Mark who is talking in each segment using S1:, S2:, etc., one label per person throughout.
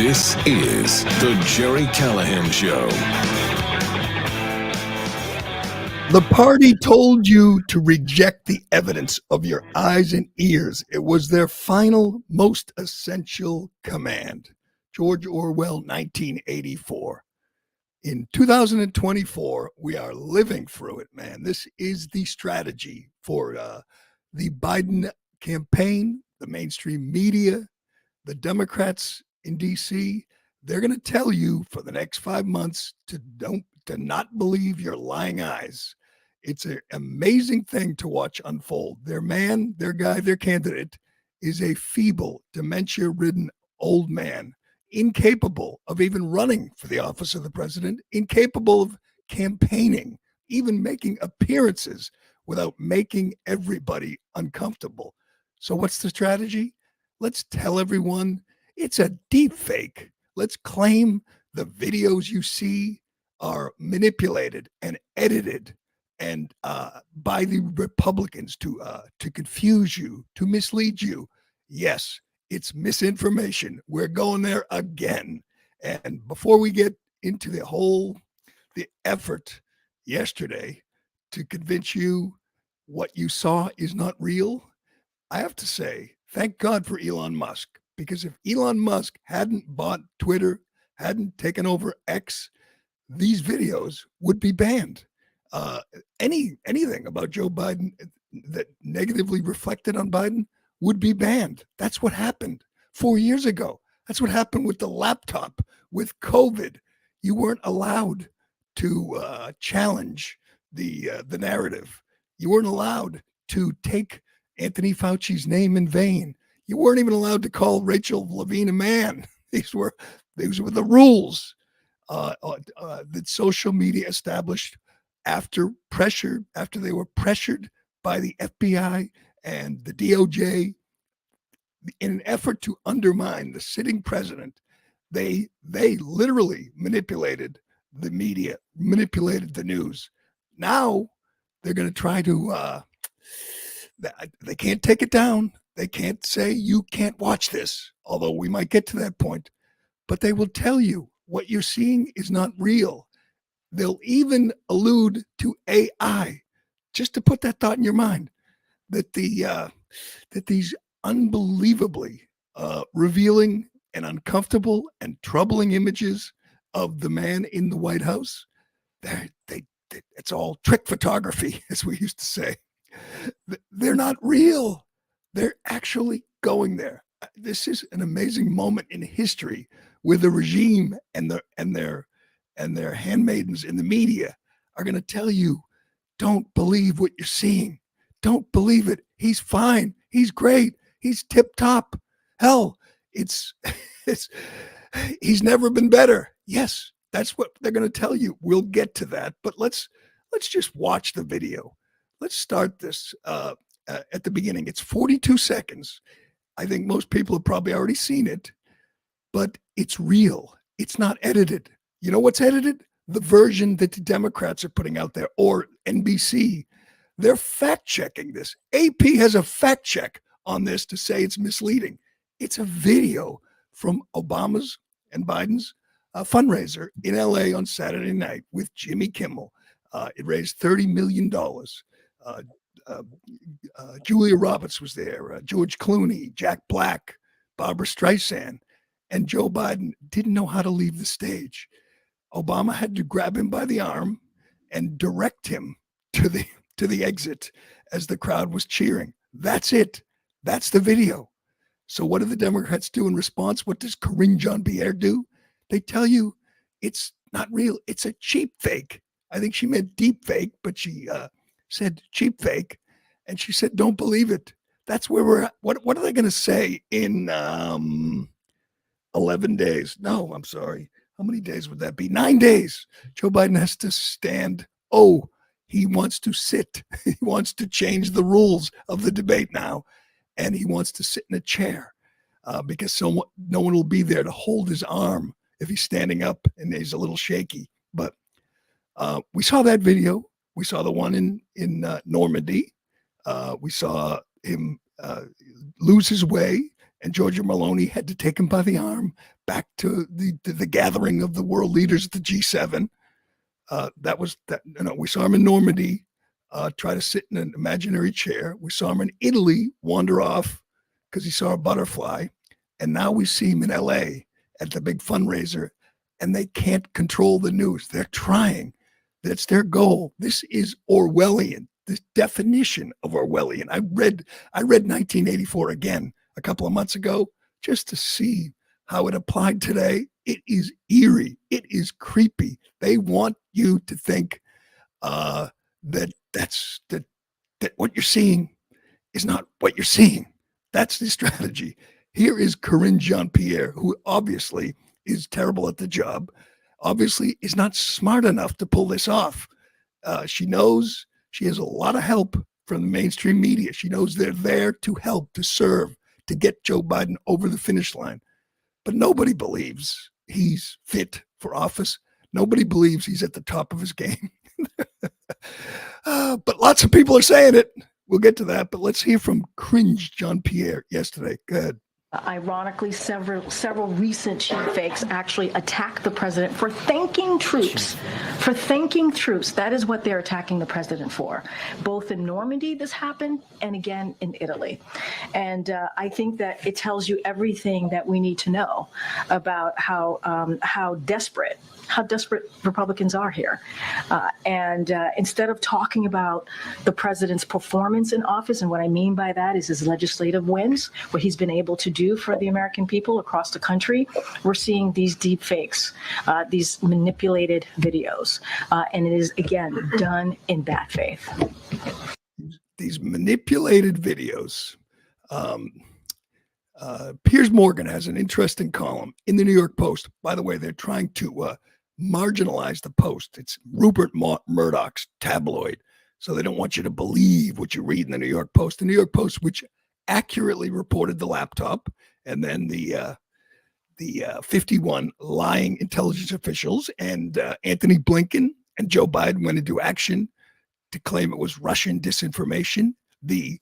S1: This is the Gerry Callahan Show.
S2: The party told you to reject the evidence of your eyes and ears. It was their final, most essential command. George Orwell, 1984. In 2024, we are living through it, man. This is the strategy for the Biden campaign, the mainstream media, the Democrats in D.C. They're going to tell you for the next 5 months to not believe your lying eyes. It's an amazing thing to watch unfold. Their man, their guy, their candidate is a feeble, dementia-ridden old man, incapable of even running for the office of the president, incapable of campaigning, even making appearances without making everybody uncomfortable. So what's the strategy? Let's tell everyone it's a deep fake. Let's claim the videos you see are manipulated and edited and by the Republicans to confuse you, to mislead you. Yes, it's misinformation. We're going there again. And before we get into the effort yesterday to convince you what you saw is not real, I have to say, thank God for Elon Musk, because if Elon Musk hadn't bought Twitter, hadn't taken over X, these videos would be banned. Anything about Joe Biden that negatively reflected on Biden would be banned. That's what happened 4 years ago. That's what happened with the laptop, with COVID. You weren't allowed to challenge the narrative. You weren't allowed to take Anthony Fauci's name in vain. You weren't even allowed to call Rachel Levine a man. These were the rules that social media established after they were pressured by the FBI and the DOJ in an effort to undermine the sitting president. They literally manipulated the media, manipulated the news. Now they're going to try to. They can't take it down. They can't say you can't watch this, although we might get to that point. But they will tell you what you're seeing is not real. They'll even allude to AI, just to put that thought in your mind, that these unbelievably revealing and uncomfortable and troubling images of the man in the White House, it's all trick photography, as we used to say. They're not real. They're actually going there. This is an amazing moment in history where the regime and their handmaidens in the media are going to tell you, don't believe what you're seeing. Don't believe it. He's fine. He's great. He's tip top. Hell, it's he's never been better. Yes, that's what they're going to tell you. We'll get to that, but let's just watch the video. Let's start this at the beginning. It's 42 seconds. I think most people have probably already seen it, but it's real. It's not edited. You know what's edited? The version that the Democrats are putting out there, or NBC. They're fact-checking this. AP has a fact check on this to say it's misleading. It's a video from Obama's and Biden's fundraiser in LA on Saturday night with Jimmy Kimmel. It raised $30 million. Julia Roberts was there, George Clooney, Jack Black, Barbara Streisand, and Joe Biden didn't know how to leave the stage. Obama had to grab him by the arm and direct him to the exit as the crowd was cheering. That's it. That's the video. So what do the Democrats do in response? What does Karine Jean-Pierre do? They tell you it's not real. It's a cheap fake. I think she meant deep fake, but she said cheap fake. And she said, don't believe it. That's where we're at. What are they going to say in 11 days? No, I'm sorry. How many days would that be? 9 days. Joe Biden has to stand. Oh, he wants to sit. He wants to change the rules of the debate now. And he wants to sit in a chair because no one will be there to hold his arm if he's standing up and he's a little shaky. But we saw that video. We saw the one in Normandy. We saw him lose his way and Giorgia Meloni had to take him by the arm back to the gathering of the world leaders at the G7. That was that. We saw him in Normandy try to sit in an imaginary chair. We saw him in Italy wander off because he saw a butterfly, and now we see him in L.A. at the big fundraiser, and they can't control the news. They're trying. That's their goal. This is Orwellian. This definition of Orwellian. I read 1984 again a couple of months ago just to see how it applied today. It is eerie. It is creepy. They want you to think that what you're seeing is not what you're seeing. That's the strategy. Here is Karine Jean-Pierre, who obviously is terrible at the job, obviously is not smart enough to pull this off. She knows she has a lot of help from the mainstream media. She knows they're there to help, to serve, to get Joe Biden over the finish line. But nobody believes he's fit for office. Nobody believes he's at the top of his game. But lots of people are saying it. We'll get to that. But let's hear from Cringe Jean-Pierre yesterday. Go ahead.
S3: Ironically, several recent cheap fakes actually attack the president for thanking troops. For thanking troops. That is what they're attacking the president for. Both in Normandy, this happened, and again in Italy. And I think that it tells you everything that we need to know about how desperate Republicans are here. And instead of talking about the president's performance in office, and what I mean by that is his legislative wins, what he's been able to do for the American people across the country, we're seeing these deep fakes, these manipulated videos. And it is, again, done in bad faith.
S2: These manipulated videos. Piers Morgan has an interesting column in the New York Post. By the way, they're trying to marginalize the Post. It's Rupert Murdoch's tabloid. So they don't want you to believe what you read in the New York Post. The New York Post, which accurately reported the laptop, and then the 51 lying intelligence officials, and Anthony Blinken and Joe Biden went into action to claim it was Russian disinformation. The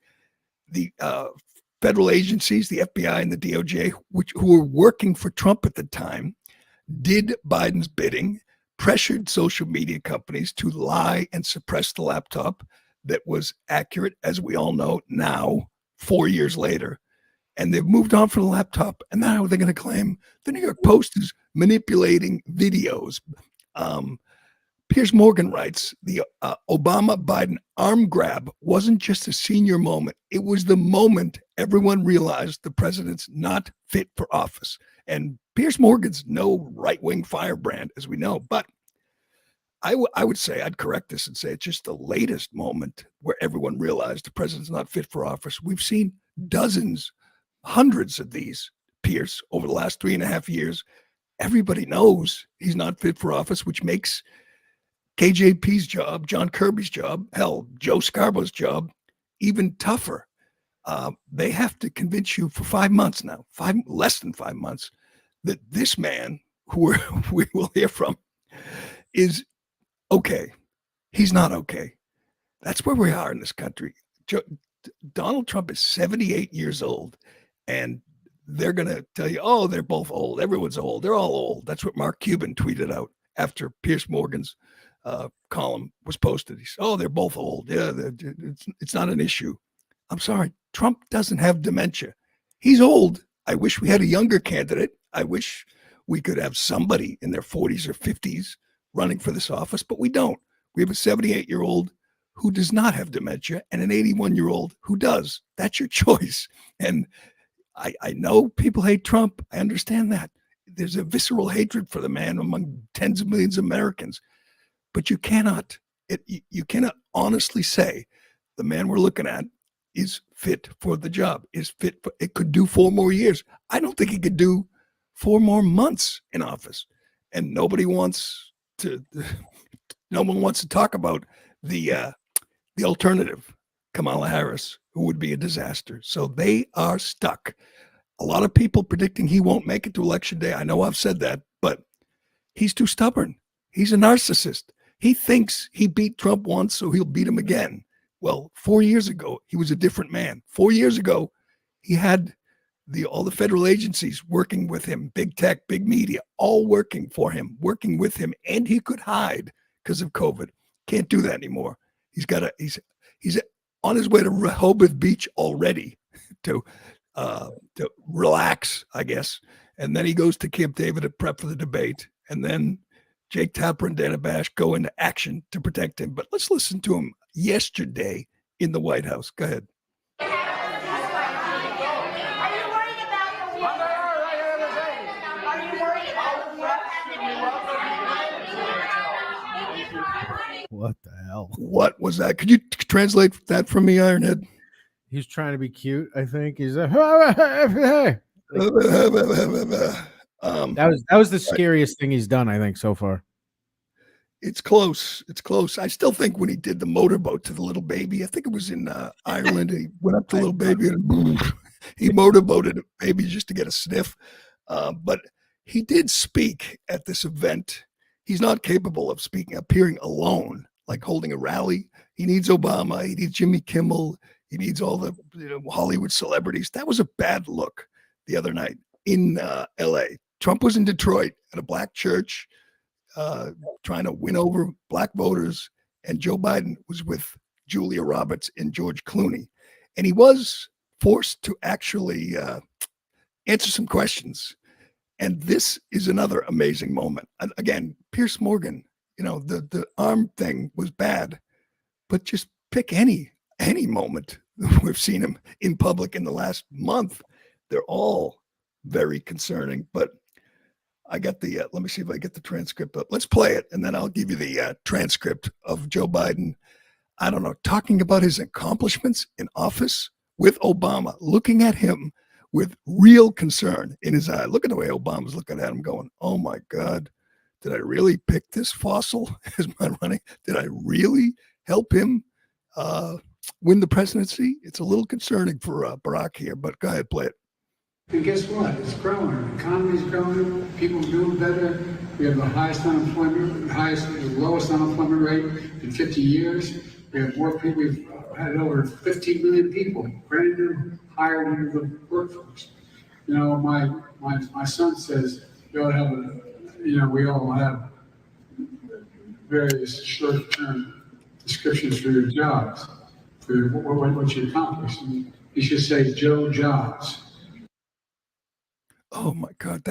S2: federal agencies, the FBI and the DOJ, who were working for Trump at the time, did Biden's bidding, pressured social media companies to lie and suppress the laptop that was accurate, as we all know now, 4 years later. And they've moved on from the laptop, and now they're going to claim the New York Post is manipulating videos. Piers Morgan writes, the Obama-Biden arm grab wasn't just a senior moment. It was the moment everyone realized the president's not fit for office. And Piers Morgan's no right-wing firebrand, as we know. But I would say, I'd correct this and say it's just the latest moment where everyone realized the president's not fit for office. We've seen dozens, hundreds of these, Piers, over the last 3.5 years. Everybody knows he's not fit for office, which makes KJP's job, John Kirby's job, hell, Joe Scarborough's job, even tougher. They have to convince you for 5 months now, less than 5 months, that this man, who we will hear from, is okay. He's not okay. That's where we are in this country. Donald Trump is 78 years old, and they're going to tell you, oh, they're both old. Everyone's old. They're all old. That's what Mark Cuban tweeted out after Piers Morgan's column was posted. He said, oh, they're both old. Yeah, it's not an issue. I'm sorry. Trump doesn't have dementia. He's old. I wish we had a younger candidate. I wish we could have somebody in their 40s or 50s running for this office, but we don't. We have a 78-year-old who does not have dementia and an 81-year-old who does. That's your choice. And I know people hate Trump. I understand that. There's a visceral hatred for the man among tens of millions of Americans. But you cannot honestly say the man we're looking at is fit for the job, it could do 4 more years. I don't think he could do 4 more months in office. And no one wants to talk about the alternative, Kamala Harris, who would be a disaster. So they are stuck. A lot of people predicting he won't make it to election day. I know I've said that, but he's too stubborn. He's a narcissist. He thinks he beat Trump once, so he'll beat him again. Well, 4 years ago, he was a different man. 4 years ago, he had all the federal agencies working with him, big tech, big media, all working for him, working with him, and he could hide because of COVID. Can't do that anymore. He's on his way to Rehoboth Beach already to relax, I guess. And then he goes to Camp David to prep for the debate. And then Jake Tapper and Dana Bash go into action to protect him. But let's listen to him yesterday in the White House. Go ahead.
S4: What the hell?
S2: What was that? Could you translate that for me, Ironhead?
S4: He's trying to be cute, I think. He's that was the scariest thing he's done, I think, so far.
S2: It's close. It's close. I still think when he did the motorboat to the little baby, I think it was in Ireland, he went up to the little baby and boom, he motorboated a baby just to get a sniff. But he did speak at this event. He's not capable of appearing alone, like holding a rally. He needs Obama. He needs Jimmy Kimmel. He needs all the Hollywood celebrities. That was a bad look the other night in L.A. Trump was in Detroit at a black church trying to win over black voters, and Joe Biden was with Julia Roberts and George Clooney. And he was forced to actually answer some questions. And this is another amazing moment. And again, Piers Morgan, the arm thing was bad, but just pick any moment we've seen him in public in the last month. They're all very concerning. But I got the, let me see if I get the transcript up. Let's play it, and then I'll give you the transcript of Joe Biden, I don't know, talking about his accomplishments in office with Obama, looking at him with real concern in his eye. Look at the way Obama's looking at him going, oh my God, did I really pick this fossil as my running? Did I really help him win the presidency? It's a little concerning for Barack here, but go ahead, play it.
S5: And guess what? It's growing. The economy's growing. People are doing better. We have the highest unemployment, the lowest unemployment rate in 50 years. We have more people. We've had over 15 million people brand new hired into the workforce. My son says we all have various short-term descriptions for your jobs, for what you accomplished. And you should say Joe Jobs.
S2: Oh my God!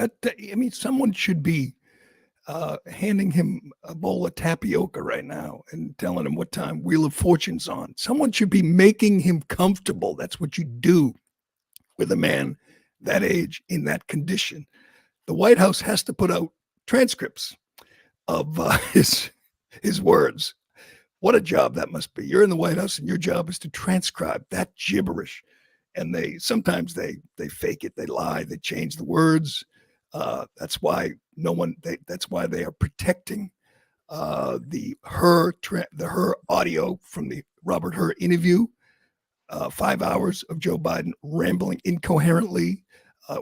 S2: Someone should be handing him a bowl of tapioca right now and telling him what time Wheel of Fortune's on. Someone should be making him comfortable. That's what you do with a man that age in that condition. The White House has to put out transcripts of his words. What a job that must be. You're in the White House and your job is to transcribe that gibberish. And sometimes they fake it, they lie, they change the words. That's why that's why they are protecting the Hur audio from the Robert Hur interview. 5 hours of Joe Biden rambling incoherently.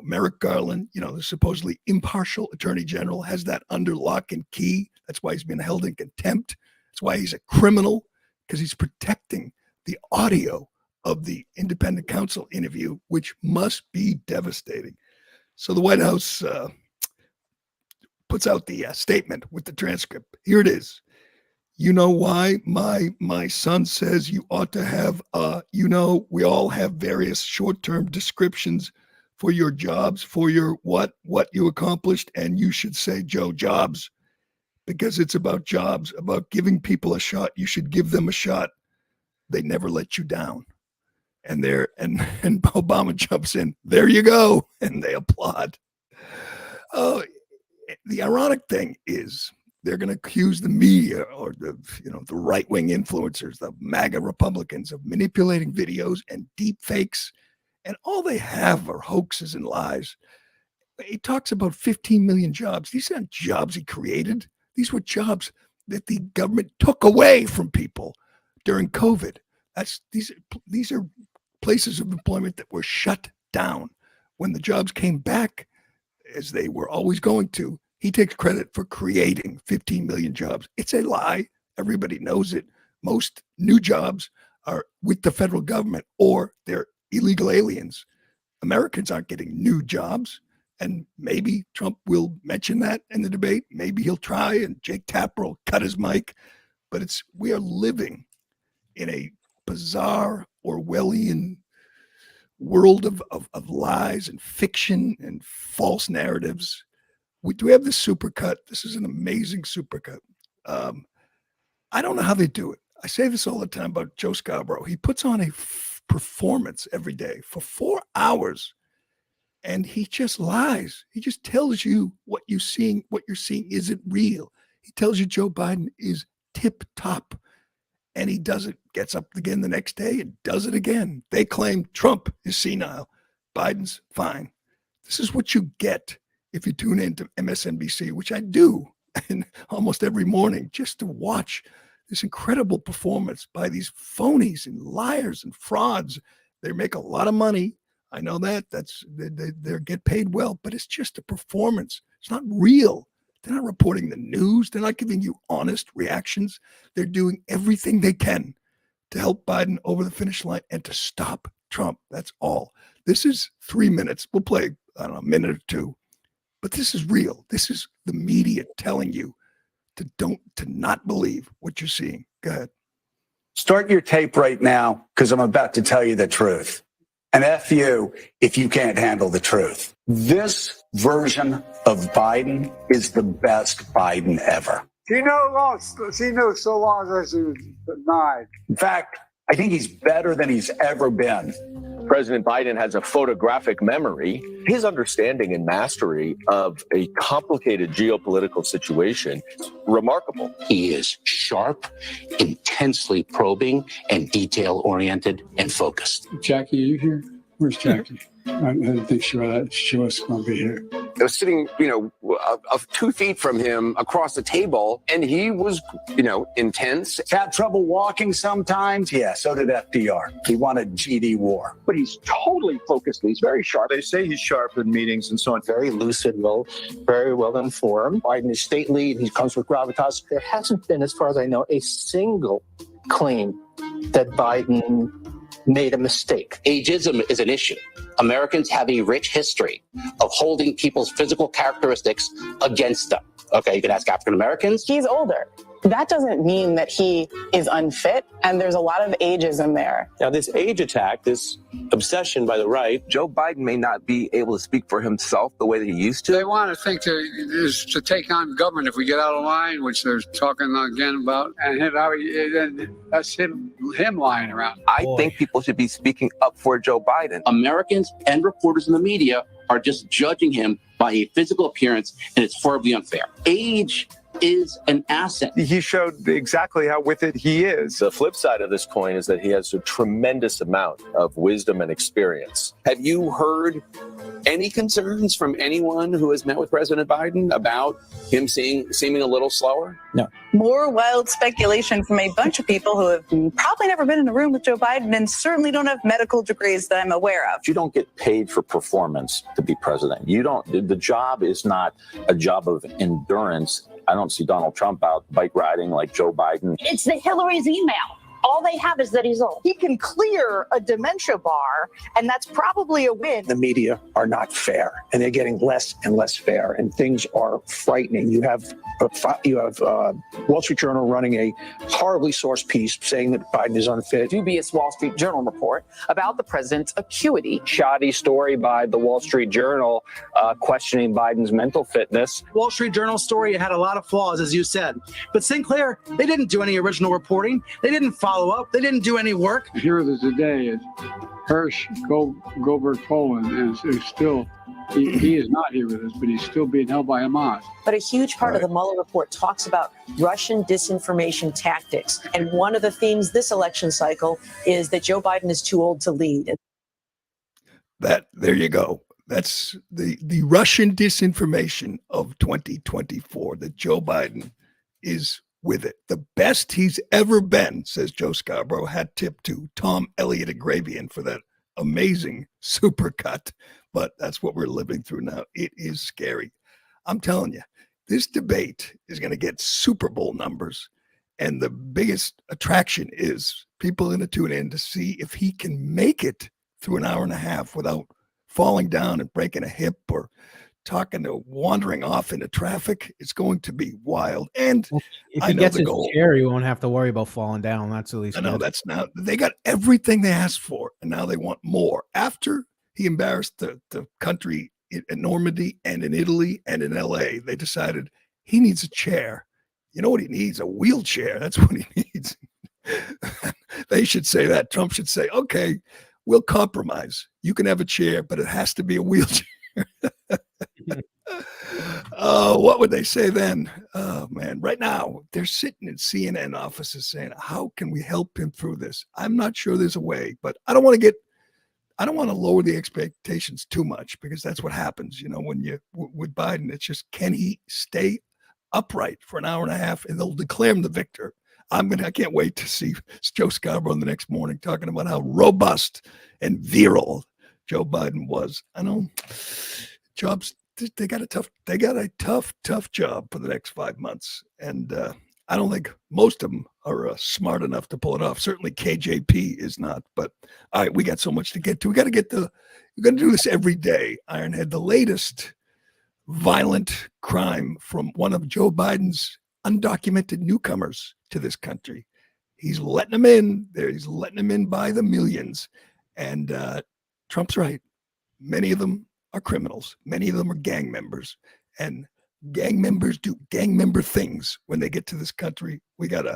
S2: Merrick Garland, the supposedly impartial attorney general, has that under lock and key. That's why he's been held in contempt. That's why he's a criminal, because he's protecting the audio of the independent counsel interview, which must be devastating. So the White House puts out the statement with the transcript. Here it is. You know why my son says you ought to have, we all have various short-term descriptions for your jobs, for your what you accomplished, and you should say Joe Jobs, because it's about jobs, about giving people a shot. You should give them a shot. They never let you down. And Obama jumps in, there you go, and they applaud. The ironic thing is they're going to accuse the media or the right-wing influencers, the MAGA Republicans, of manipulating videos and deep fakes, and all they have are hoaxes and lies. He talks about 15 million jobs. These aren't jobs he created. These were jobs that the government took away from people during COVID. These are places of employment that were shut down. When the jobs came back, as they were always going to, he takes credit for creating 15 million jobs. It's a lie. Everybody knows it. Most new jobs are with the federal government or they're illegal aliens. Americans aren't getting new jobs. And maybe Trump will mention that in the debate. Maybe he'll try, and Jake Tapper will cut his mic. But we are living in a bizarre Orwellian world of lies and fiction and false narratives. We do have this supercut. This is an amazing supercut. I don't know how they do it. I say this all the time about Joe Scarborough. He puts on a performance every day for 4 hours, and he just lies. He just tells you what you're seeing isn't real. He tells you Joe Biden is tip top, and he does it, gets up again the next day and does it again. They claim Trump is senile. Biden's fine. This is what you get if you tune into MSNBC, which I do and almost every morning, just to watch this incredible performance by these phonies and liars and frauds. They make a lot of money. I know that. They get paid well, but it's just a performance. It's not real. They're not reporting the news. They're not giving you honest reactions. They're doing everything they can to help Biden over the finish line and to stop Trump. That's all. This is 3 minutes. We'll play, I don't know, a minute or two. But this is real. This is the media telling you to not believe what you're seeing. Go ahead.
S6: Start your tape right now, because I'm about to tell you the truth. And F you if you can't handle the truth. This version of Biden is the best Biden ever.
S5: She knew so long as she was 9.
S6: In fact, I think he's better than he's ever been.
S7: President Biden has a photographic memory. His understanding and mastery of a complicated geopolitical situation is remarkable.
S8: He is sharp, intensely probing, and detail-oriented and focused.
S5: Jackie, are you here? Where's Jackie? I didn't think she was going to be here.
S9: I was sitting, 2 feet from him across the table, and he was, intense.
S6: Had trouble walking sometimes? Yeah, so did FDR. He wanted GD war.
S9: But he's totally focused. He's very sharp.
S10: They say he's sharp in meetings and so on.
S8: Very lucid, very well informed. Biden is stately, and he comes with gravitas. There hasn't been, as far as I know, a single claim that Biden made a mistake. Ageism is an issue. Americans have a rich history of holding people's physical characteristics against them. Okay, you can ask African Americans.
S11: He's older. That doesn't mean that he is unfit, and there's a lot of ageism there.
S12: Now, this age attack, this obsession by the right,
S9: Joe Biden may not be able to speak for himself the way that he used to.
S5: They want to think to take on government if we get out of line, which they're talking again about, and that's him lying around.
S9: I think people should be speaking up for Joe Biden.
S8: Americans and reporters in the media are just judging him by a physical appearance, and it's horribly unfair. Age is an asset.
S10: He showed exactly how with it he is.
S7: The flip side of this coin is that he has a tremendous amount of wisdom and experience.
S9: Have you heard any concerns from anyone who has met with President Biden about him seeming a little slower?
S8: No.
S11: More wild speculation from a bunch of people who have probably never been in a room with Joe Biden and certainly don't have medical degrees that I'm aware of.
S13: You don't get paid for performance to be president. The job is not a job of endurance. I don't see Donald Trump out bike riding like Joe Biden.
S14: It's the Hillary's email. All they have is that he's old. He can clear a dementia bar, and that's probably a win.
S8: The media are not fair, and they're getting less and less fair, and things are frightening. You have Wall Street Journal running a horribly sourced piece saying that Biden is unfit.
S11: Dubious Wall Street Journal report about the president's acuity.
S12: shoddy story by the Wall Street Journal questioning Biden's mental fitness.
S15: Wall Street Journal story had a lot of flaws, as you said. But Sinclair, they didn't do any original reporting. They didn't follow up. They didn't do any work.
S5: Here today is Hirsch Goldberg Poland is still, he is not here with us, but he's still being held by Hamas.
S14: But a huge part of the Mueller report talks about Russian disinformation tactics. And one of the themes this election cycle is that Joe Biden is too old to lead.
S2: There you go. That's the Russian disinformation of 2024, that Joe Biden is with it. The best he's ever been, says Joe Scarborough. Hat tip to Tom Elliott Agravian for that amazing supercut. But that's what we're living through now. It is scary. I'm telling you, this debate is going to get Super Bowl numbers. And the biggest attraction is people are going to tune in to see if he can make it through an hour and a half without falling down and breaking a hip or talking to wandering off into traffic. It's going to be wild. And
S4: If
S2: I
S4: he
S2: know
S4: gets
S2: the
S4: his
S2: goal.
S4: chair, he won't have to worry about falling down. That's at least
S2: I know
S4: good.
S2: that's now they got everything they asked for, and now they want more. After he embarrassed the country in Normandy and in Italy and in LA, they decided he needs a chair. You know what he needs? A wheelchair. That's what he needs. They should say that. Trump should say, okay, we'll compromise. You can have a chair, but it has to be a wheelchair. What would they say then? Oh, man. Right now, they're sitting in CNN offices saying, how can we help him through this? I'm not sure there's a way, but I don't want to lower the expectations too much, because that's what happens. You know, when you with Biden, it's just, can he stay upright for an hour and a half, and they'll declare him the victor. I can't wait to see Joe Scarborough the next morning talking about how robust and virile Joe Biden was. I know they got a tough job for the next 5 months. And I don't think most of them are smart enough to pull it off. Certainly KJP is not, but all right, we got so much to get to. We're going to do this every day. Ironhead, the latest violent crime from one of Joe Biden's undocumented newcomers to this country. He's letting them in. He's letting them in by the millions. And Trump's right. Many of them are criminals. Many of them are gang members. And gang members do gang member things when they get to this country. We got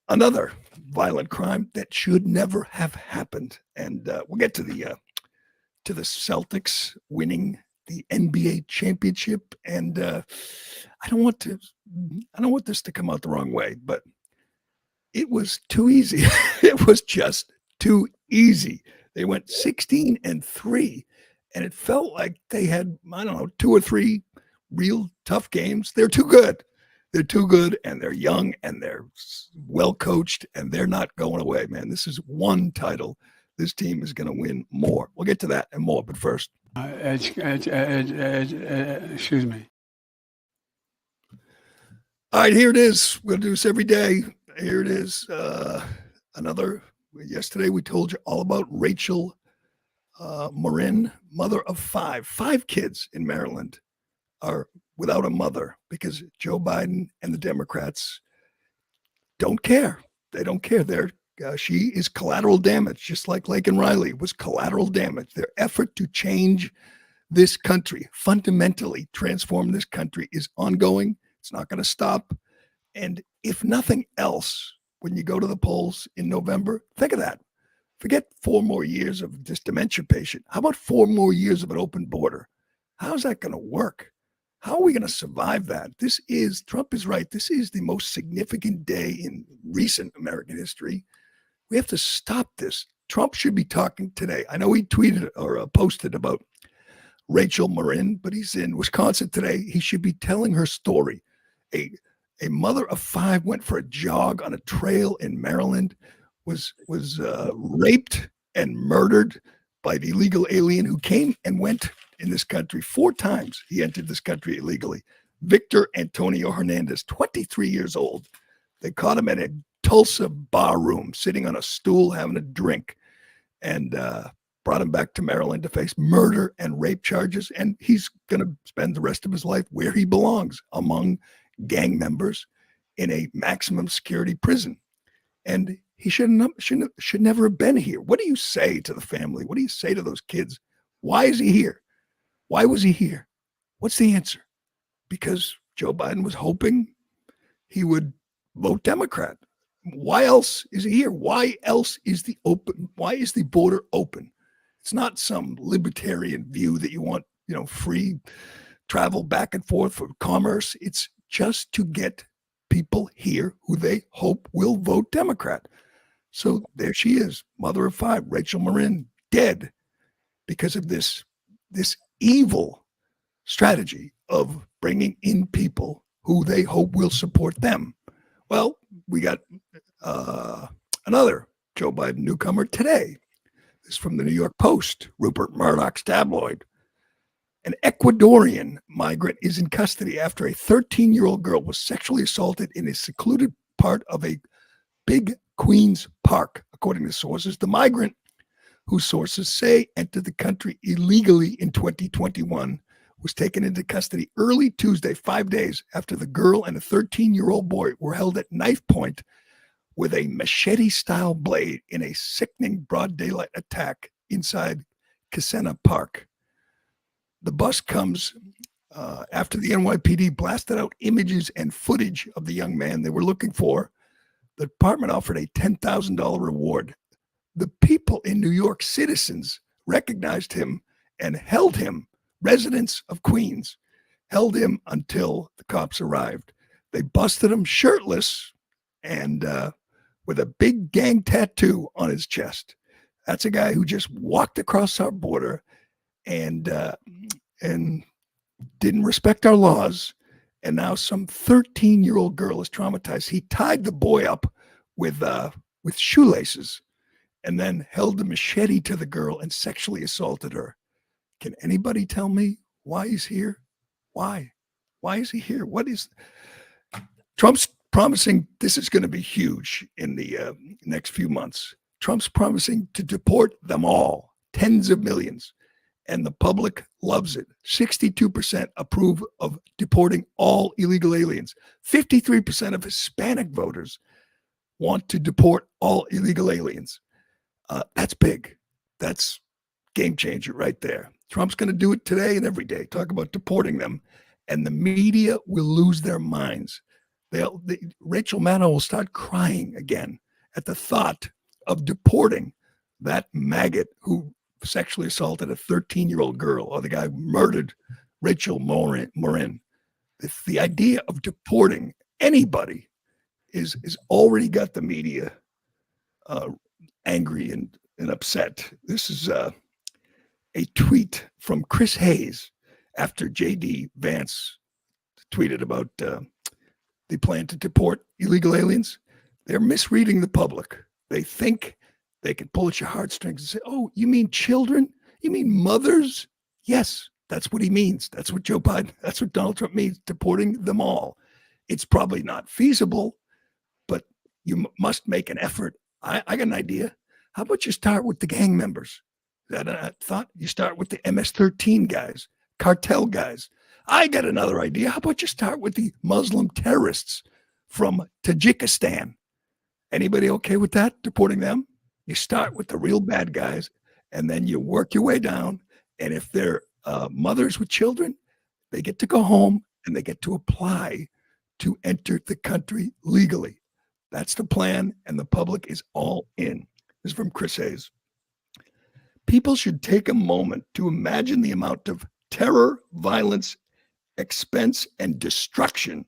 S2: another violent crime that should never have happened. And we'll get to the Celtics winning the NBA championship. And I don't want this to come out the wrong way, but it was too easy. It was just too easy. They went 16-3, and it felt like they had, 2 or 3 real tough games. They're too good. They're too good, and they're young, and they're well coached, and they're not going away, man. This is one title. This team is going to win more. We'll get to that and more, but first.
S5: Excuse me.
S2: All right, here it is. We're going to do this every day. Here it is. Yesterday we told you all about Rachel Marin, mother of 5. 5 kids in Maryland are without a mother because Joe Biden and the Democrats don't care. They don't care. She is collateral damage, just like Laken Riley was collateral damage. Their effort to change this country, fundamentally transform this country, is ongoing. It's not going to stop. And if nothing else, when you go to the polls in November, think of that. Forget 4 more years of this dementia patient. How about 4 more years of an open border? How's that going to work? How are we going to survive that? Trump is right. This is the most significant day in recent American history. We have to stop this. Trump should be talking today. I know he tweeted or posted about Rachel Marin, but he's in Wisconsin today. He should be telling her story. A mother of 5 went for a jog on a trail in Maryland, was raped and murdered by the illegal alien who came and went in this country 4 times. He entered this country illegally. Victor Antonio Hernandez, 23 years old. They caught him at a Tulsa bar room, sitting on a stool having a drink, and brought him back to Maryland to face murder and rape charges. And he's going to spend the rest of his life where he belongs, among gang members in a maximum security prison. And he should never have been here. What do you say to the family? What do you say to those kids? Why is he here? Why was he here? What's the answer? Because Joe Biden was hoping he would vote Democrat. Why else is he here? Why else is why is the border open? It's not some libertarian view that you want, free travel back and forth for commerce. It's just to get people here who they hope will vote Democrat. So there she is, mother of 5, Rachel Marin, dead because of this evil strategy of bringing in people who they hope will support them. Well, we got another Joe Biden newcomer today. This is from the New York Post, Rupert Murdoch's tabloid. An Ecuadorian migrant is in custody after a 13-year-old girl was sexually assaulted in a secluded part of a big Queens park, according to sources. The migrant, who sources say entered the country illegally in 2021, was taken into custody early Tuesday, 5 days after the girl and a 13-year-old boy were held at knife point with a machete-style blade in a sickening broad daylight attack inside Kissena Park. The bus comes after the NYPD blasted out images and footage of the young man they were looking for. The department offered a $10,000 reward. The people in New York, citizens, recognized him and held him. Residents of Queens held him until the cops arrived. They busted him shirtless and with a big gang tattoo on his chest. That's a guy who just walked across our border and didn't respect our laws. And now some 13-year-old girl is traumatized. He tied the boy up with shoelaces and then held the machete to the girl and sexually assaulted her. Can anybody tell me why he's here? Why? Why is he here? What is Trump's promising? This is going to be huge in the next few months. Trump's promising to deport them all, tens of millions, and the public loves it. 62% approve of deporting all illegal aliens. 53% of Hispanic voters want to deport all illegal aliens. That's big. That's game changer right there. Trump's going to do it today and every day. Talk about deporting them, and the media will lose their minds. Rachel Maddow will start crying again at the thought of deporting that maggot who sexually assaulted a 13-year-old girl, or the guy who murdered Rachel Morin. The idea of deporting anybody is already got the media angry and upset. This is a tweet from Chris Hayes after J.D. Vance tweeted about the plan to deport illegal aliens. They're misreading the public. They think they can pull at your heartstrings and say, oh, you mean children? You mean mothers? Yes, that's what he means. That's what Joe Biden, that's what Donald Trump means, deporting them all. It's probably not feasible, but you must make an effort. I got an idea. How about you start with the gang members? That I thought you start with the MS-13 guys, cartel guys. I got another idea. How about you start with the Muslim terrorists from Tajikistan? Anybody okay with that? Deporting them? You start with the real bad guys, and then you work your way down. And if they're mothers with children, they get to go home and they get to apply to enter the country legally. That's the plan, and the public is all in. This is from Chris Hayes. People should take a moment to imagine the amount of terror, violence, expense, and destruction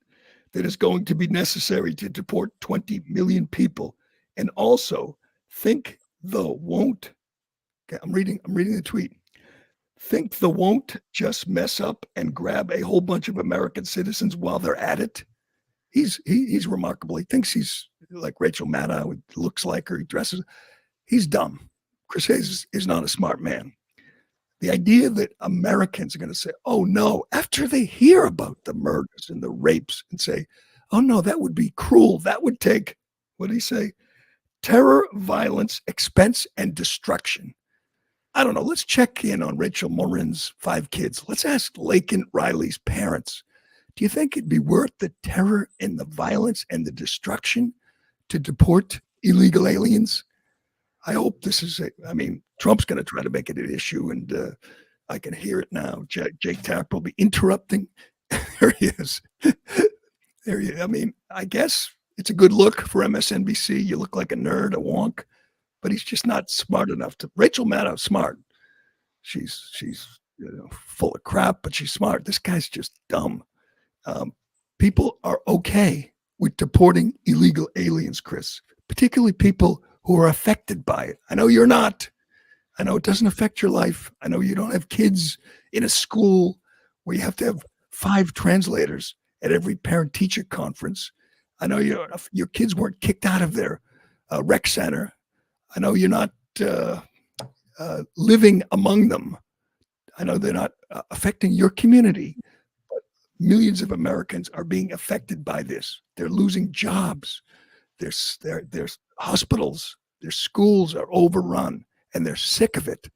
S2: that is going to be necessary to deport 20 million people. And also think the won't. Okay, I'm reading the tweet. Think the won't just mess up and grab a whole bunch of American citizens while they're at it. He's remarkable. He thinks he's like Rachel Maddow. He looks like her. He dresses. He's dumb. Chris Hayes is not a smart man. The idea that Americans are going to say, oh, no, after they hear about the murders and the rapes and say, oh, no, that would be cruel. That would take, what did he say? Terror, violence, expense, and destruction. I don't know. Let's check in on Rachel Morin's 5 kids. Let's ask Laken Riley's parents. Do you think it'd be worth the terror and the violence and the destruction to deport illegal aliens? I hope this is Trump's going to try to make it an issue, and I can hear it now. Jake Tapper will be interrupting. There he is. There he is. I guess it's a good look for MSNBC. You look like a nerd, a wonk, but he's just not smart enough to. Rachel Maddow, smart. She's full of crap, but she's smart. This guy's just dumb. People are okay with deporting illegal aliens, Chris, particularly people who are affected by it. I know you're not. I know it doesn't affect your life. I know you don't have kids in a school where you have to have 5 translators at every parent-teacher conference. I know your kids weren't kicked out of their rec center. I know you're not living among them. I know they're not affecting your community. But millions of Americans are being affected by this. They're losing jobs. There's hospitals, their schools are overrun, and they're sick of it.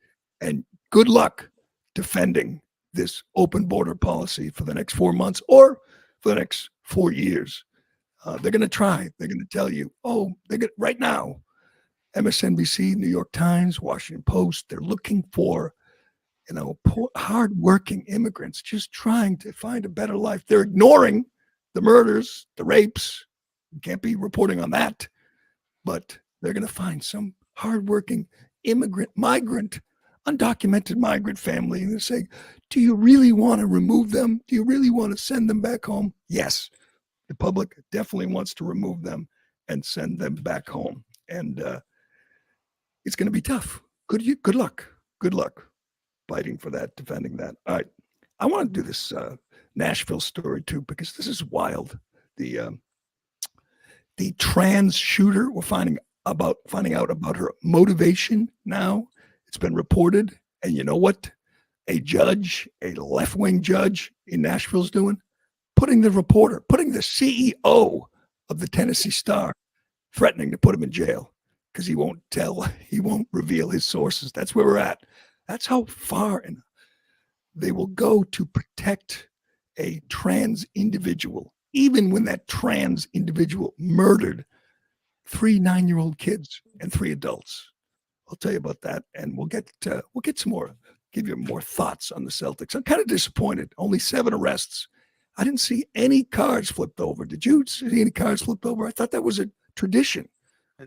S2: And good luck defending this open border policy for the next 4 months or for the next 4 years. They're going to try. They're going to tell you, right now, MSNBC, New York Times, Washington Post, they're looking for, poor, hardworking immigrants just trying to find a better life. They're ignoring the murders, the rapes. You can't be reporting on that. But they're going to find some hardworking migrant, undocumented migrant family, and they say, do you really want to remove them? Do you really want to send them back home? Yes, the public definitely wants to remove them and send them back home. And it's going to be tough. Good luck fighting for that, defending that. All right. I want to do this Nashville story too, because this is wild. The trans shooter, we're finding out about her motivation now. It's been reported. And you know what a left-wing judge in Nashville is doing? Putting the CEO of the Tennessee Star, threatening to put him in jail because he won't reveal his sources. That's where we're at. That's how far they will go to protect a trans individual, even when that trans individual murdered 3 9-year-old kids and 3 adults. I'll tell you about that, and we'll get some more, give you more thoughts on the Celtics. I'm kind of disappointed. Only 7 arrests. I didn't see any cars flipped over. Did you see any cars flipped over? I thought that was a tradition.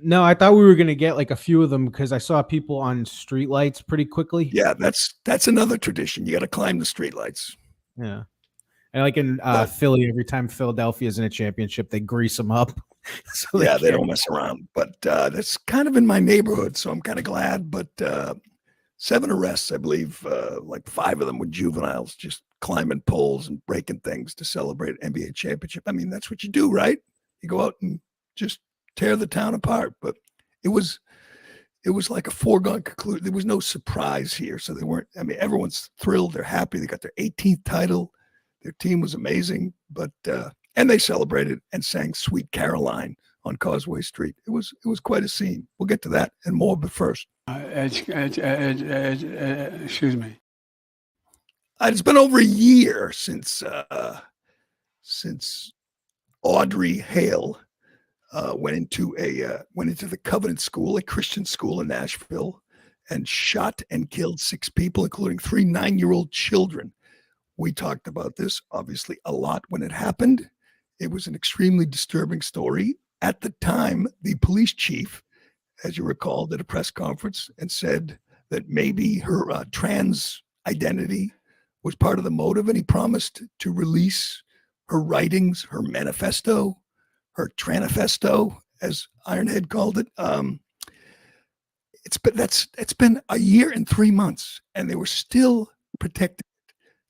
S4: No, I thought we were going to get like a few of them because I saw people on streetlights pretty quickly.
S2: Yeah, that's another tradition. You got to climb the streetlights.
S4: Yeah. And like in Philly, every time Philadelphia is in a championship, they grease them up.
S2: So they don't mess around. But that's kind of in my neighborhood, so I'm kind of glad. But 7 arrests, I believe, like 5 of them were juveniles, just climbing poles and breaking things to celebrate an NBA championship. I mean, that's what you do, right? You go out and just tear the town apart. But it was like a foregone conclusion. There was no surprise here. So they weren't, everyone's thrilled. They're happy. They got their 18th title. Their team was amazing, but and they celebrated and sang Sweet Caroline on Causeway Street. It was quite a scene. We'll get to that and more, but first.
S5: Excuse me.
S2: It's been over a year since Audrey Hale went into the Covenant School, a Christian school in Nashville, and shot and killed 6 people, including 3 9-year-old children. We talked about this, obviously, a lot when it happened. It was an extremely disturbing story. At the time, the police chief, as you recall, did a press conference and said that maybe her trans identity was part of the motive, and he promised to release her writings, her manifesto, her tranifesto, as Ironhead called it. It's been a year and 3 months, and they were still protected.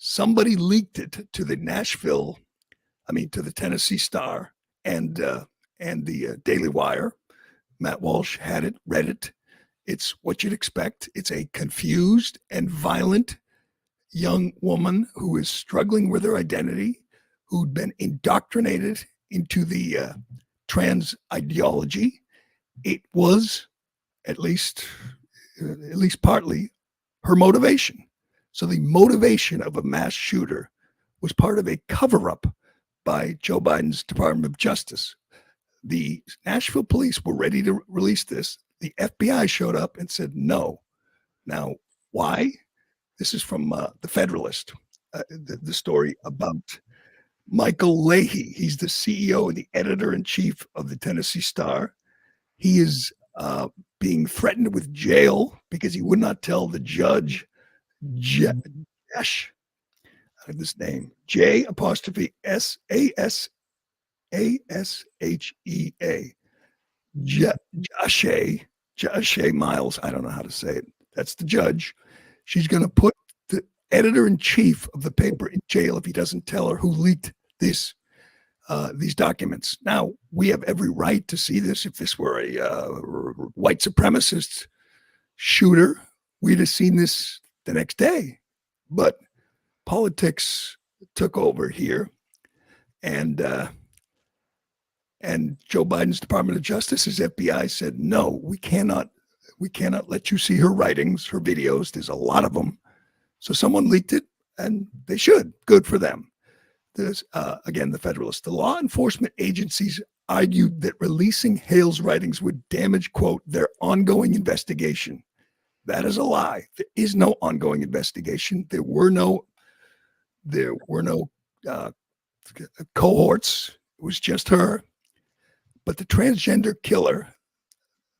S2: Somebody leaked it to the to the Tennessee Star and the Daily Wire. Matt Walsh had it, read it. It's what you'd expect. It's a confused and violent young woman who is struggling with her identity, who'd been indoctrinated into the trans ideology. It was at least partly her motivation. So the motivation of a mass shooter was part of a cover-up by Joe Biden's Department of Justice. The Nashville police were ready to release this. The FBI showed up and said no. Now, why? This is from the Federalist, the story about Michael Leahy. He's the CEO and the editor-in-chief of the Tennessee Star. He is being threatened with jail because he would not tell the judge Jesh, I have this name, J''SASHEA, Jashay Miles. I don't know how to say it. That's the judge. She's going to put the editor-in-chief of the paper in jail if he doesn't tell her who leaked these documents. Now, we have every right to see this. If this were a white supremacist shooter, we'd have seen this the next day. But politics took over here, and Joe Biden's Department of Justice, his FBI, said, no, we cannot we cannot let you see her writings, her videos. There's a lot of them. So someone leaked it, and they should. Good for them. There's, again, the Federalist. The law enforcement agencies argued that releasing Hale's writings would damage, quote, their ongoing investigation. That is a lie. There is no ongoing investigation. There were no cohorts. It was just her. But the transgender killer,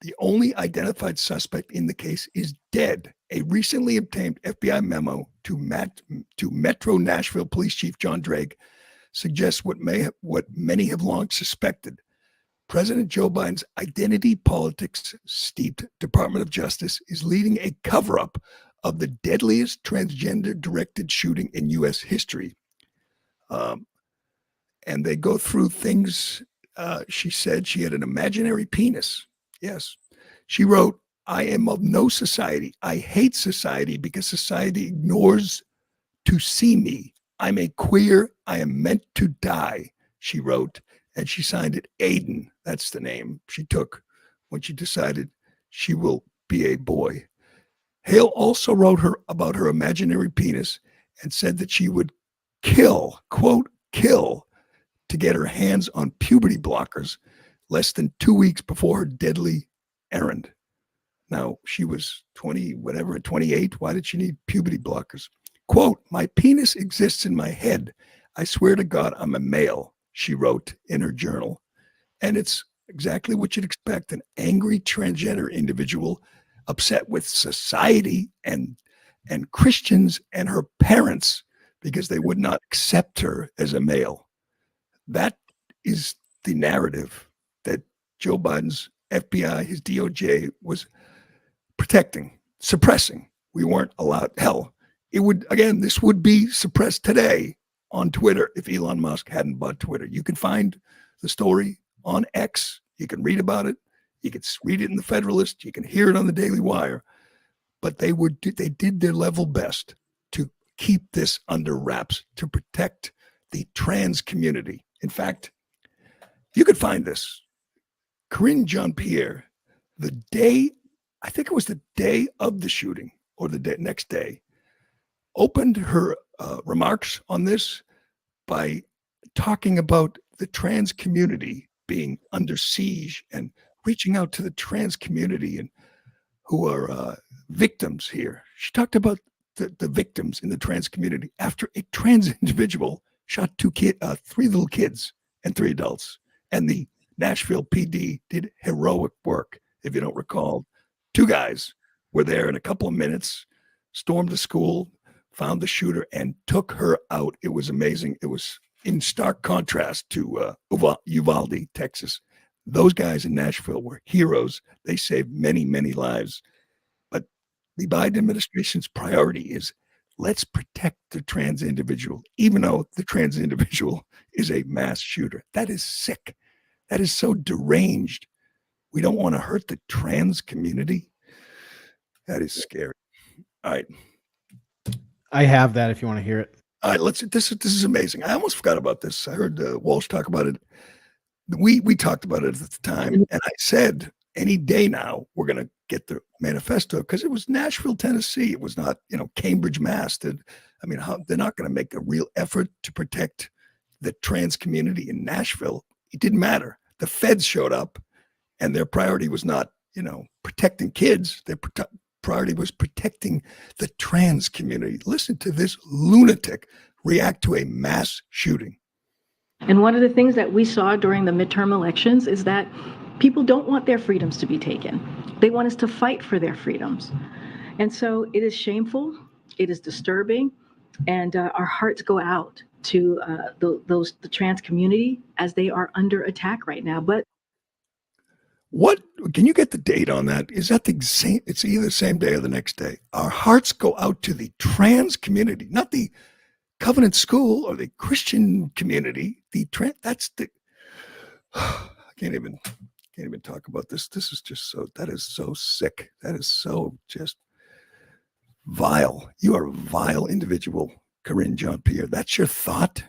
S2: the only identified suspect in the case, is dead. A recently obtained FBI memo to Metro Nashville Police Chief John Drake suggests what many have long suspected. President Joe Biden's identity politics steeped Department of Justice is leading a cover-up of the deadliest transgender-directed shooting in U.S. history. And they go through things. She said she had an imaginary penis. Yes. She wrote, I am of no society. I hate society because society ignores to see me. I'm a queer. I am meant to die, she wrote. And she signed it Aiden. That's the name she took when she decided she will be a boy. Hale also wrote about her imaginary penis and said that she would kill, quote, kill, to get her hands on puberty blockers less than 2 weeks before her deadly errand. Now, she was 28. Why did she need puberty blockers? Quote, my penis exists in my head. I swear to God, I'm a male, she wrote in her journal. And it's exactly what you'd expect, an angry transgender individual upset with society and Christians and her parents because they would not accept her as a male. That is the narrative that Joe Biden's FBI, his DOJ, was protecting, suppressing. We weren't allowed. Hell, it would, again, this would be suppressed today on Twitter if Elon Musk hadn't bought Twitter. You can find the story on X. You can read about it. You can read it in the Federalist. You can hear it on the Daily Wire. But they did their level best to keep this under wraps, to protect the trans community. In fact, you could find this. Karine Jean-Pierre, the day, I think it was the day of the shooting or the next day, opened her remarks on this by talking about the trans community being under siege and reaching out to the trans community and who are victims here. She talked about the victims in the trans community after a trans individual shot three little kids and 3 adults. And the Nashville PD did heroic work. If you don't recall, 2 guys were there in a couple of minutes, stormed the school, found the shooter, and took her out. It was amazing. It was in stark contrast to Uvalde, Texas. Those guys in Nashville were heroes. They saved many, many lives. But the Biden administration's priority is let's protect the trans individual, even though the trans individual is a mass shooter. That is sick. That is so deranged. We don't want to hurt the trans community. That is scary. All right.
S4: I have that if you want to hear it.
S2: All right, this is amazing. I almost forgot about this. I heard Walsh talk about it. We talked about it at the time, and I said, any day now, we're going to get the manifesto, because it was Nashville, Tennessee. It was not, Cambridge, Mass. They're not going to make a real effort to protect the trans community in Nashville. It didn't matter. The feds showed up, and their priority was not, protecting kids. Their priority was protecting the trans community. Listen to this lunatic react to a mass shooting.
S3: And one of the things that we saw during the midterm elections is that people don't want their freedoms to be taken. They want us to fight for their freedoms. And so it is shameful, it is disturbing, and our hearts go out to the trans community as they are under attack right now. But
S2: what, can you get the date on that? Is that the same? It's either the same day or the next day. Our hearts go out to the trans community, not the Covenant School or the Christian community. That's the, I can't even talk about this. This is just that is so sick. That is so just vile. You are a vile individual, Karine Jean-Pierre. That's your thought?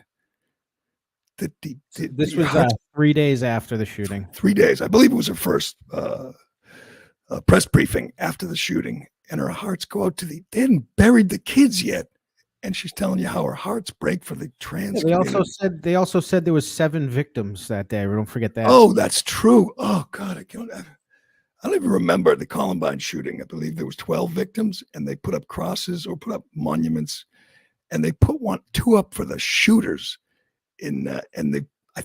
S4: This was 3 days after the shooting.
S2: 3 days. I believe it was her first a press briefing after the shooting, and her hearts go out to they hadn't buried the kids yet, and she's telling you how her hearts break for the trans.
S4: They
S2: community.
S4: also said there was 7 victims that day. Don't forget that.
S2: Oh, that's true. Oh God, I don't even remember the Columbine shooting. I believe there was 12 victims, and they put up crosses or put up monuments, and they put 2 up for the shooters. And I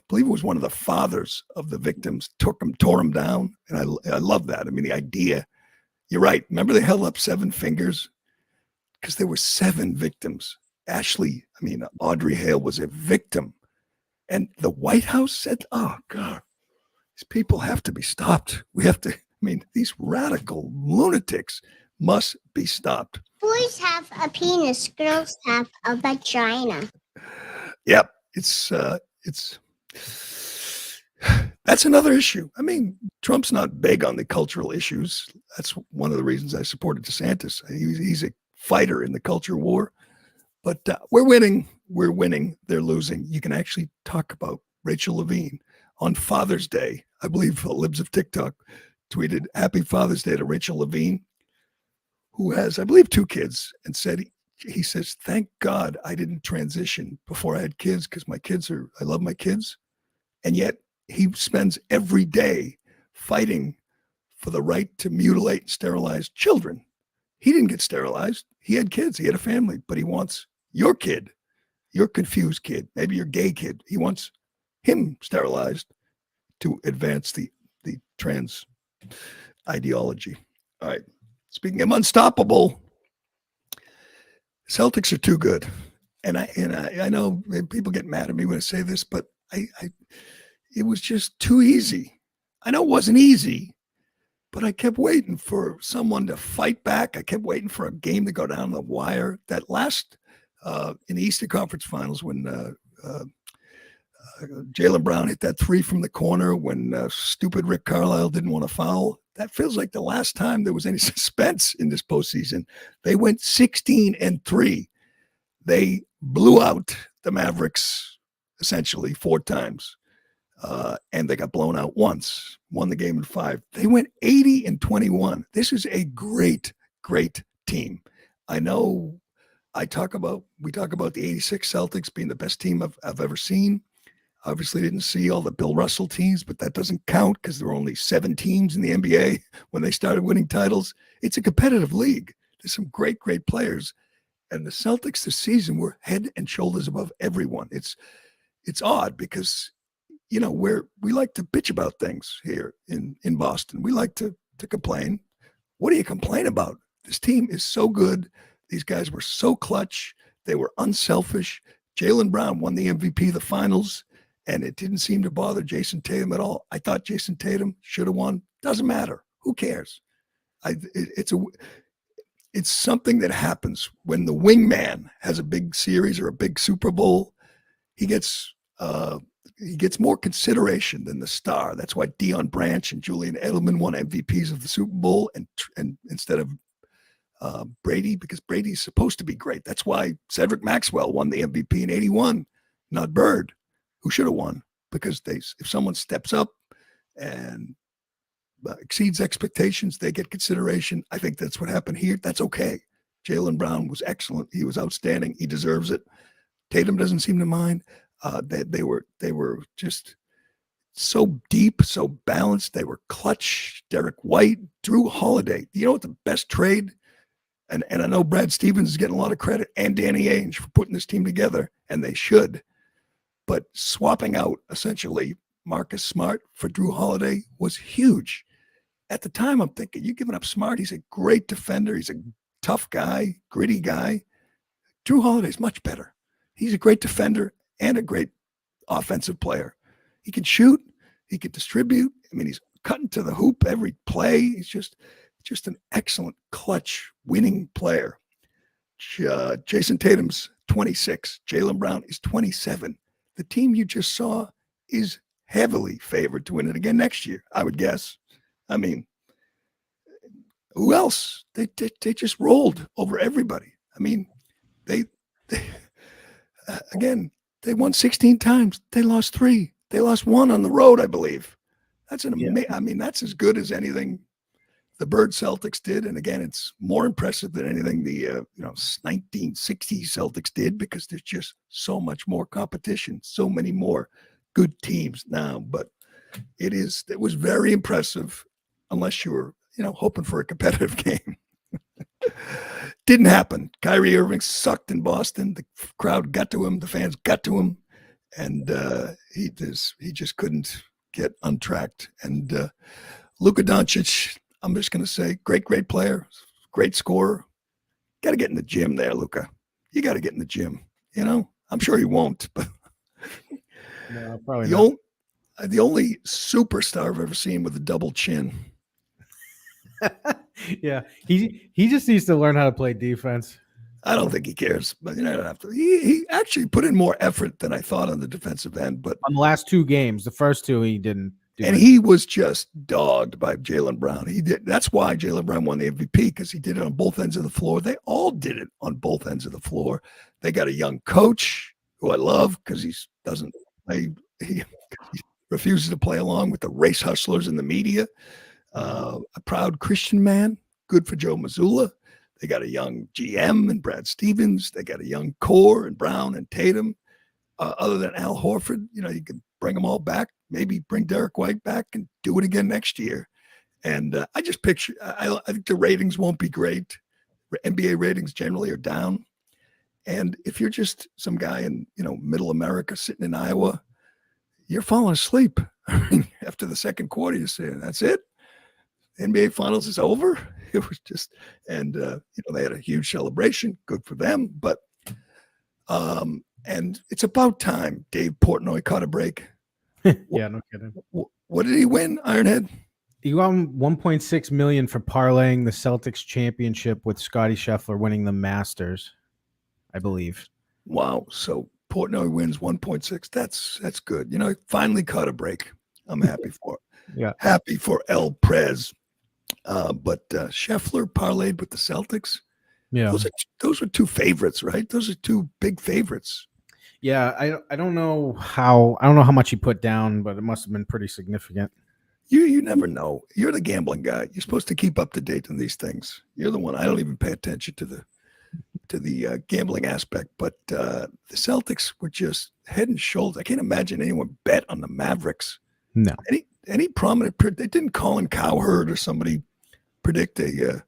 S2: believe it was one of the fathers of the victims tore them down, and I love that. I mean, the idea. You're right. Remember they held up 7 fingers because there were 7 victims. Audrey Hale was a victim, and the White House said, "Oh God, these people have to be stopped. We have to." These radical lunatics must be stopped.
S16: Boys have a penis, girls have a vagina.
S2: Yep, it's that's another issue. Trump's not big on the cultural issues. That's one of the reasons I supported DeSantis. He's a fighter in the culture war. But we're winning. We're winning. They're losing. You can actually talk about Rachel Levine on Father's Day. I believe Libs of TikTok tweeted Happy Father's Day to Rachel Levine, who has, I believe, 2 kids, and said, he says, thank God I didn't transition before I had kids because I love my kids. And yet he spends every day fighting for the right to mutilate and sterilize children. He didn't get sterilized. He had kids. He had a family, but he wants your kid, your confused kid, maybe your gay kid. He wants him sterilized to advance the trans ideology. All right. Speaking of unstoppable, Celtics are too good. And I know people get mad at me when I say this, but it was just too easy. I know it wasn't easy, but I kept waiting for someone to fight back. I kept waiting for a game to go down the wire. That last in the Eastern Conference Finals when Jaylen Brown hit that 3 from the corner when stupid Rick Carlisle didn't want to foul. That feels like the last time there was any suspense in this postseason. They went 16-3. They blew out the Mavericks essentially 4 times. And they got blown out once, won the game in 5. They went 80-21. This is a great, great team. I know we talk about the 86 Celtics being the best team I've ever seen. Obviously didn't see all the Bill Russell teams, but that doesn't count because there were only 7 teams in the NBA when they started winning titles. It's a competitive league. There's some great, great players. And the Celtics this season were head and shoulders above everyone. It's odd because, we like to bitch about things here in Boston. We like to complain. What do you complain about? This team is so good. These guys were so clutch. They were unselfish. Jaylen Brown won the MVP of the finals, and it didn't seem to bother Jason Tatum at all. I thought Jason Tatum should have won. Doesn't matter. Who cares? It's something that happens when the wingman has a big series or a big Super Bowl. He gets more consideration than the star. That's why Deion Branch and Julian Edelman won MVPs of the Super Bowl and instead of Brady, because Brady's supposed to be great. That's why Cedric Maxwell won the MVP in 81, not Bird, who should have won, because if someone steps up and exceeds expectations, they get consideration. I think that's what happened here. That's okay. Jaylen Brown was excellent. He was outstanding. He deserves it. Tatum doesn't seem to mind. They were just so deep, so balanced. They were clutch. Derek White, Drew Holiday. You know what the best trade? And I know Brad Stevens is getting a lot of credit, and Danny Ainge for putting this team together, and they should. But swapping out essentially Marcus Smart for Drew Holiday was huge. At the time, I'm thinking, you're giving up Smart. He's a great defender. He's a tough guy, gritty guy. Drew Holiday's much better. He's a great defender and a great offensive player. He can shoot. He can distribute. He's cutting to the hoop every play. He's just an excellent clutch winning player. Jason Tatum's 26. Jaylen Brown is 27. The team you just saw is heavily favored to win it again next year, I would guess. Who else? They just rolled over everybody. They won 16 times. They lost 3. They lost 1 on the road, I believe. That's that's as good as anything the Bird Celtics did, and again, it's more impressive than anything the 1960s Celtics did, because there's just so much more competition, so many more good teams now. But it was very impressive, unless you were hoping for a competitive game. Didn't happen. Kyrie Irving sucked in Boston. The crowd got to him. The fans got to him, and he just couldn't get untracked. And Luka Doncic, I'm just going to say, great player, great scorer. Got to get in the gym there, Luka. You got to get in the gym. I'm sure he won't, but
S4: no, probably not.
S2: The only superstar I've ever seen with a double chin.
S4: Yeah, he just needs to learn how to play defense.
S2: I don't think he cares, but I don't have to. He actually put in more effort than I thought on the defensive end. But
S4: on the last 2 games, the first 2 he didn't.
S2: And he was just dogged by Jaylen Brown. He did. That's why Jaylen Brown won the MVP, because he did it on both ends of the floor. They all did it on both ends of the floor. They got a young coach who I love, because he doesn't play. He refuses to play along with the race hustlers in the media. A proud Christian man, good for Joe Mazzulla. They got a young GM and Brad Stevens. They got a young core and Brown and Tatum. Other than Al Horford, you can bring them all back. Maybe bring Derek White back and do it again next year. And I just picture, I think the ratings won't be great. NBA ratings generally are down. And if you're just some guy in, middle America sitting in Iowa, you're falling asleep. After the second quarter, you're saying, that's it. NBA Finals is over. It was just, and they had a huge celebration. Good for them. But, and it's about time Dave Portnoy caught a break.
S4: Yeah, no kidding.
S2: What did he win, Ironhead?
S4: He won $1.6 million for parlaying the Celtics championship with Scottie Scheffler winning the Masters, I believe.
S2: Wow. So Portnoy wins 1.6. That's good. Finally caught a break. I'm happy for it.
S4: Yeah.
S2: Happy for El Prez. But Scheffler parlayed with the Celtics.
S4: Yeah.
S2: Those are 2 favorites, right? Those are 2 big favorites.
S4: Yeah, I don't know how much he put down, but it must have been pretty significant.
S2: You never know. You're the gambling guy. You're supposed to keep up to date on these things. You're the one. I don't even pay attention to the gambling aspect. But the Celtics were just head and shoulders. I can't imagine anyone bet on the Mavericks.
S4: No.
S2: Any prominent? They didn't Colin Cowherd or somebody predict a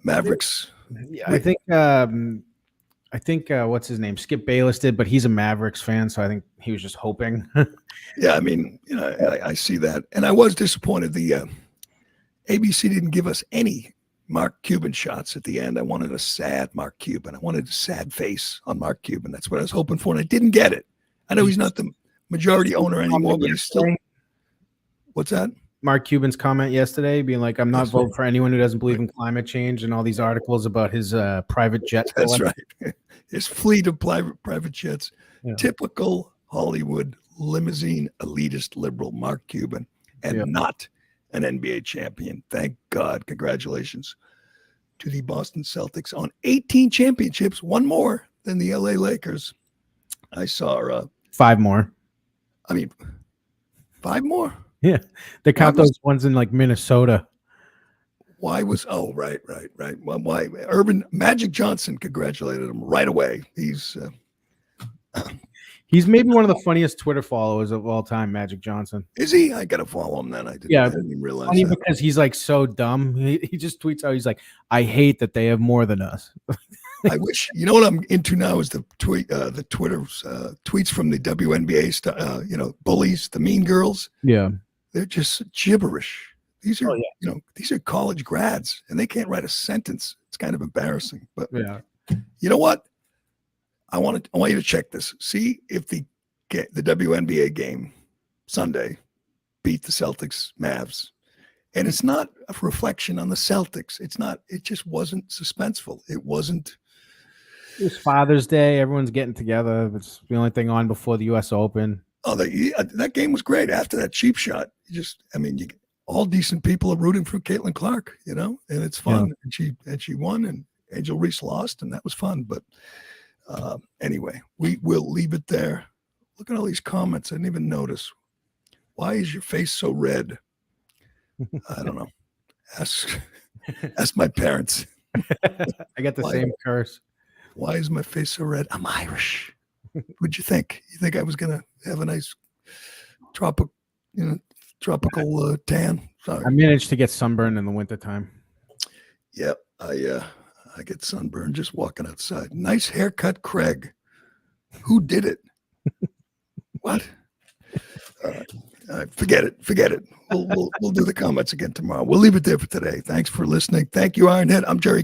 S2: Mavericks.
S4: Yeah, I think what's his name? Skip Bayless did, but he's a Mavericks fan, so I think he was just hoping.
S2: Yeah, I mean, I see that, and I was disappointed. The ABC didn't give us any Mark Cuban shots at the end. I wanted a sad Mark Cuban. I wanted a sad face on Mark Cuban. That's what I was hoping for, and I didn't get it. I know he's not the majority owner anymore, but he's still. What's that?
S4: Mark Cuban's comment yesterday being like, I'm not voting for anyone who doesn't believe in climate change, and all these articles about his private jet.
S2: That's right. His fleet of private jets. Yeah. Typical Hollywood limousine elitist liberal Mark Cuban, and not an NBA champion. Thank God. Congratulations to the Boston Celtics on 18 championships, 1 more than the LA Lakers. I saw
S4: 5 more.
S2: I mean, 5 more?
S4: Yeah, they count those ones in like Minnesota.
S2: Why was right. Well, why Urban Magic Johnson congratulated him right away. He's
S4: maybe one of the funniest Twitter followers of all time, Magic Johnson.
S2: Is he? I gotta follow him then. I didn't even realize
S4: funny
S2: that.
S4: Because he's like so dumb. He just tweets out, he's like, I hate that they have more than us.
S2: I wish. You know what I'm into now is the Twitter's tweets from the WNBA bullies, the mean girls.
S4: Yeah.
S2: They're just gibberish. These are, these are college grads, and they can't write a sentence. It's kind of embarrassing. But you know what? I want you to check this. See if the WNBA game Sunday beat the Celtics Mavs, and it's not a reflection on the Celtics. It's not. It just wasn't suspenseful. It wasn't.
S4: It was Father's Day. Everyone's getting together. It's the only thing on before the U.S. Open.
S2: Oh, that game was great. After that cheap shot, all decent people are rooting for Caitlin Clark, and it's fun. Yeah. And she won, and Angel Reese lost, and that was fun. But anyway, we will leave it there. Look at all these comments. I didn't even notice. Why is your face so red? I don't know. Ask my parents.
S4: I got the same curse.
S2: Why is my face so red? I'm Irish. What'd you think? You think I was gonna have a nice tropical tan? Sorry.
S4: I managed to get sunburned in the wintertime.
S2: Yep, I get sunburned just walking outside. Nice haircut, Craig. Who did it? What? All right, forget it. We'll do the comments again tomorrow. We'll leave it there for today. Thanks for listening. Thank you, Ironhead. I'm Jerry.